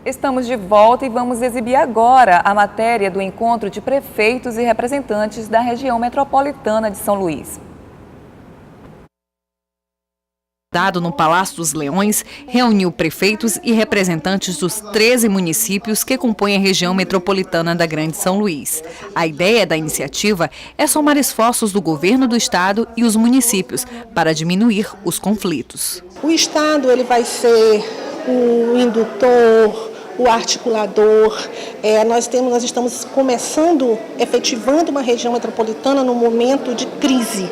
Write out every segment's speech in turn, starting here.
Estamos de volta e vamos exibir agora a matéria do encontro de prefeitos e representantes da região metropolitana de São Luís. Dado no Palácio dos Leões, reuniu prefeitos e representantes dos 13 municípios que compõem a região metropolitana da Grande São Luís. A ideia da iniciativa é somar esforços do governo do estado e os municípios para diminuir os conflitos. O estado ele vai ser o indutor, o articulador. Nós estamos começando, efetivando uma região metropolitana no momento de crise,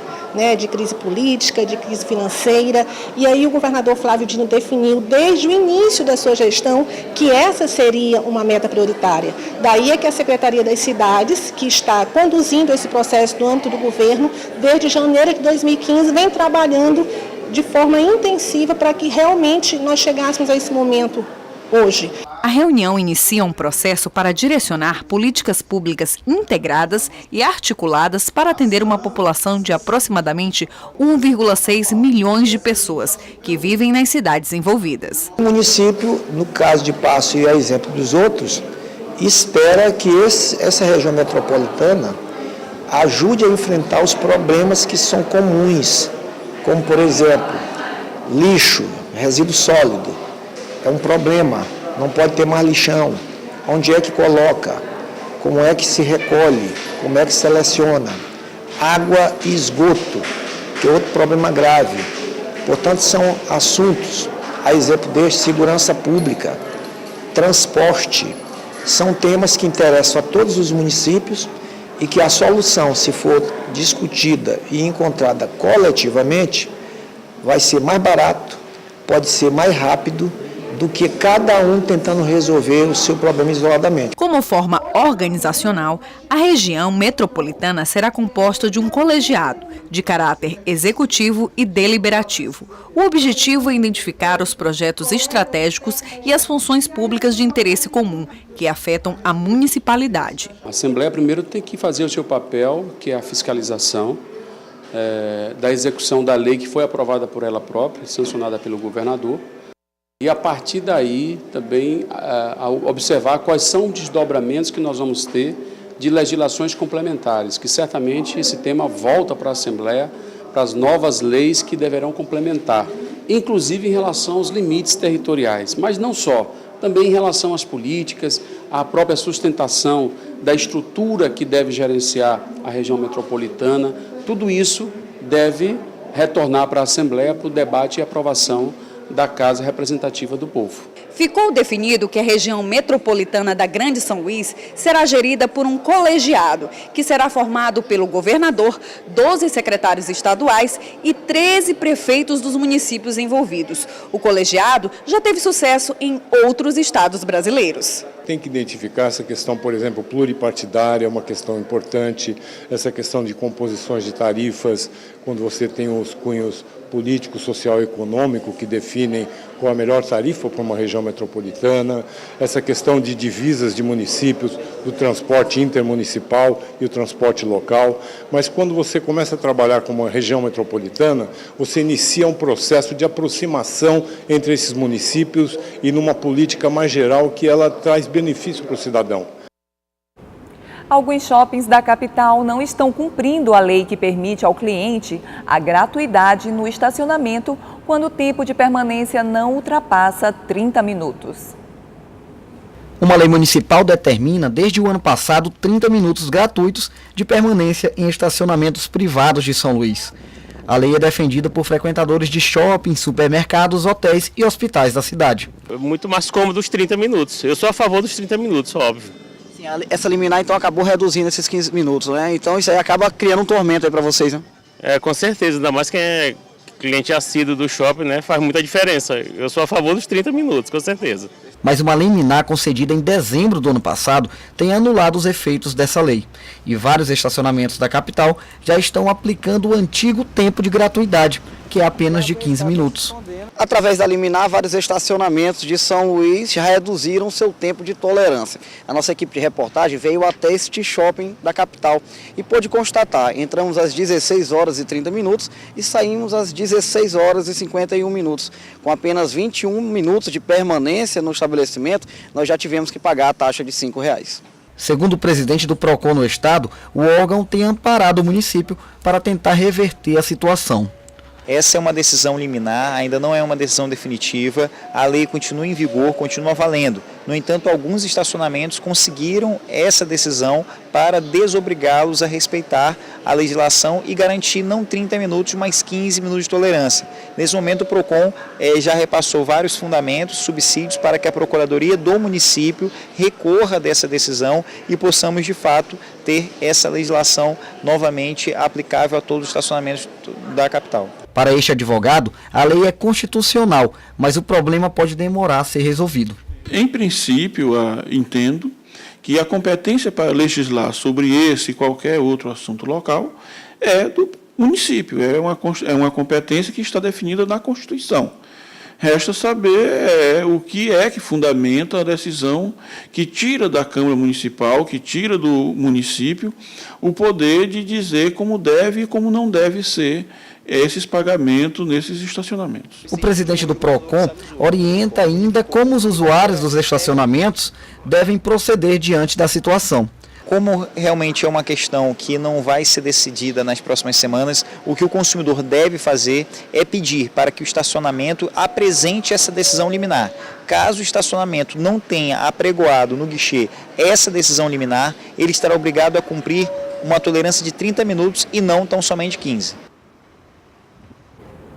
de crise política, de crise financeira. E aí o governador Flávio Dino definiu desde o início da sua gestão que essa seria uma meta prioritária. Daí é que a Secretaria das Cidades, que está conduzindo esse processo no âmbito do governo, desde janeiro de 2015, vem trabalhando de forma intensiva para que realmente nós chegássemos a esse momento hoje. A reunião inicia um processo para direcionar políticas públicas integradas e articuladas para atender uma população de aproximadamente 1,6 milhões de pessoas que vivem nas cidades envolvidas. O município, no caso de Passo e a exemplo dos outros, espera que essa região metropolitana ajude a enfrentar os problemas que são comuns, como, por exemplo, lixo, resíduo sólido. É um problema, não pode ter mais lixão. Onde é que coloca? Como é que se recolhe? Como é que seleciona? Água e esgoto, que é outro problema grave. Portanto, são assuntos, a exemplo deste, segurança pública, transporte, são temas que interessam a todos os municípios e que a solução, se for discutida e encontrada coletivamente, vai ser mais barato, pode ser mais rápido, do que cada um tentando resolver o seu problema isoladamente. Como forma organizacional, a região metropolitana será composta de um colegiado de caráter executivo e deliberativo. O objetivo é identificar os projetos estratégicos e as funções públicas de interesse comum que afetam a municipalidade. A Assembleia primeiro tem que fazer o seu papel, que é a fiscalização da execução da lei que foi aprovada por ela própria, sancionada pelo governador. E, a partir daí, também observar quais são os desdobramentos que nós vamos ter de legislações complementares, que certamente esse tema volta para a Assembleia, para as novas leis que deverão complementar, inclusive em relação aos limites territoriais, mas não só, também em relação às políticas, à própria sustentação da estrutura que deve gerenciar a região metropolitana. Tudo isso deve retornar para a Assembleia para o debate e aprovação da Casa Representativa do Povo. Ficou definido que a região metropolitana da Grande São Luís será gerida por um colegiado, que será formado pelo governador, 12 secretários estaduais e 13 prefeitos dos municípios envolvidos. O colegiado já teve sucesso em outros estados brasileiros. Tem que identificar essa questão, por exemplo, pluripartidária, é uma questão importante, essa questão de composições de tarifas, quando você tem os cunhos político, social e econômico que definem qual a melhor tarifa para uma região metropolitana, essa questão de divisas de municípios, do transporte intermunicipal e o transporte local. Mas quando você começa a trabalhar como uma região metropolitana, você inicia um processo de aproximação entre esses municípios e numa política mais geral que ela traz benefício para o cidadão. Alguns shoppings da capital não estão cumprindo a lei que permite ao cliente a gratuidade no estacionamento quando o tempo de permanência não ultrapassa 30 minutos. Uma lei municipal determina desde o ano passado 30 minutos gratuitos de permanência em estacionamentos privados de São Luís. A lei é defendida por frequentadores de shoppings, supermercados, hotéis e hospitais da cidade. Muito mais cômodo os 30 minutos. Eu sou a favor dos 30 minutos, óbvio. Essa liminar, então, acabou reduzindo esses 15 minutos, né? Então, isso aí acaba criando um tormento aí para vocês, né? Com certeza. Ainda mais quem é cliente assíduo do shopping, né? Faz muita diferença. Eu sou a favor dos 30 minutos, com certeza. Mas uma liminar concedida em dezembro do ano passado tem anulado os efeitos dessa lei. E vários estacionamentos da capital já estão aplicando o antigo tempo de gratuidade, que é apenas de 15 minutos. Através da liminar, vários estacionamentos de São Luís já reduziram seu tempo de tolerância. A nossa equipe de reportagem veio até este shopping da capital e pôde constatar, entramos às 16 horas e 30 minutos e saímos às 16 horas e 51 minutos. Com apenas 21 minutos de permanência no estabelecimento, nós já tivemos que pagar a taxa de R$ 5,00. Segundo o presidente do PROCON no estado, o órgão tem amparado o município para tentar reverter a situação. Essa é uma decisão liminar, ainda não é uma decisão definitiva, a lei continua em vigor, continua valendo. No entanto, alguns estacionamentos conseguiram essa decisão para desobrigá-los a respeitar a legislação e garantir não 30 minutos, mas 15 minutos de tolerância. Nesse momento, o PROCON já repassou vários fundamentos, subsídios para que a Procuradoria do município recorra dessa decisão e possamos, de fato, ter essa legislação novamente aplicável a todos os estacionamentos da capital. Para este advogado, a lei é constitucional, mas o problema pode demorar a ser resolvido. Em princípio, entendo que a competência para legislar sobre esse e qualquer outro assunto local é do município, é uma competência que está definida na Constituição. Resta saber o que é que fundamenta a decisão que tira da Câmara Municipal, que tira do município, o poder de dizer como deve e como não deve ser esses pagamentos nesses estacionamentos. O presidente do PROCON orienta ainda como os usuários dos estacionamentos devem proceder diante da situação. Como realmente é uma questão que não vai ser decidida nas próximas semanas, o que o consumidor deve fazer é pedir para que o estacionamento apresente essa decisão liminar. Caso o estacionamento não tenha apregoado no guichê essa decisão liminar, ele estará obrigado a cumprir uma tolerância de 30 minutos e não tão somente 15.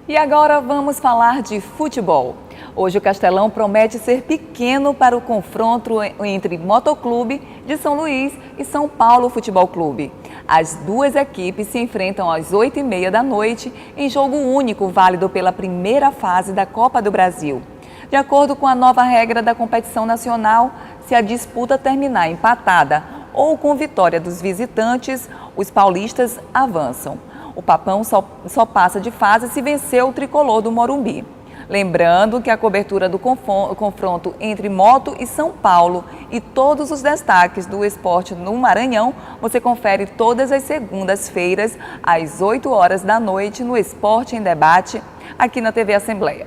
E agora vamos falar de futebol. Hoje o Castelão promete ser pequeno para o confronto entre Motoclube de São Luís e São Paulo Futebol Clube. As duas equipes se enfrentam às 8h30 da noite em jogo único válido pela primeira fase da Copa do Brasil. De acordo com a nova regra da competição nacional, se a disputa terminar empatada ou com vitória dos visitantes, os paulistas avançam. O Papão só passa de fase se vencer o tricolor do Morumbi. Lembrando que a cobertura do confronto entre Moto e São Paulo e todos os destaques do esporte no Maranhão, você confere todas as segundas-feiras, às 8 horas da noite, no Esporte em Debate, aqui na TV Assembleia.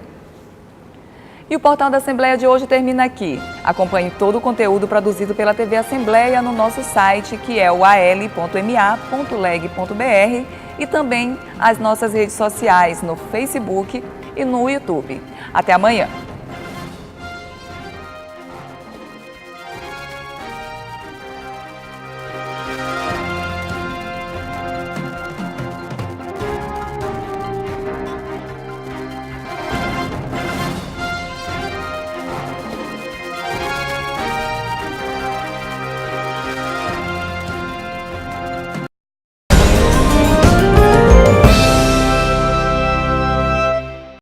E o Portal da Assembleia de hoje termina aqui. Acompanhe todo o conteúdo produzido pela TV Assembleia no nosso site, que é o al.ma.leg.br, e também as nossas redes sociais no Facebook e no YouTube. Até amanhã!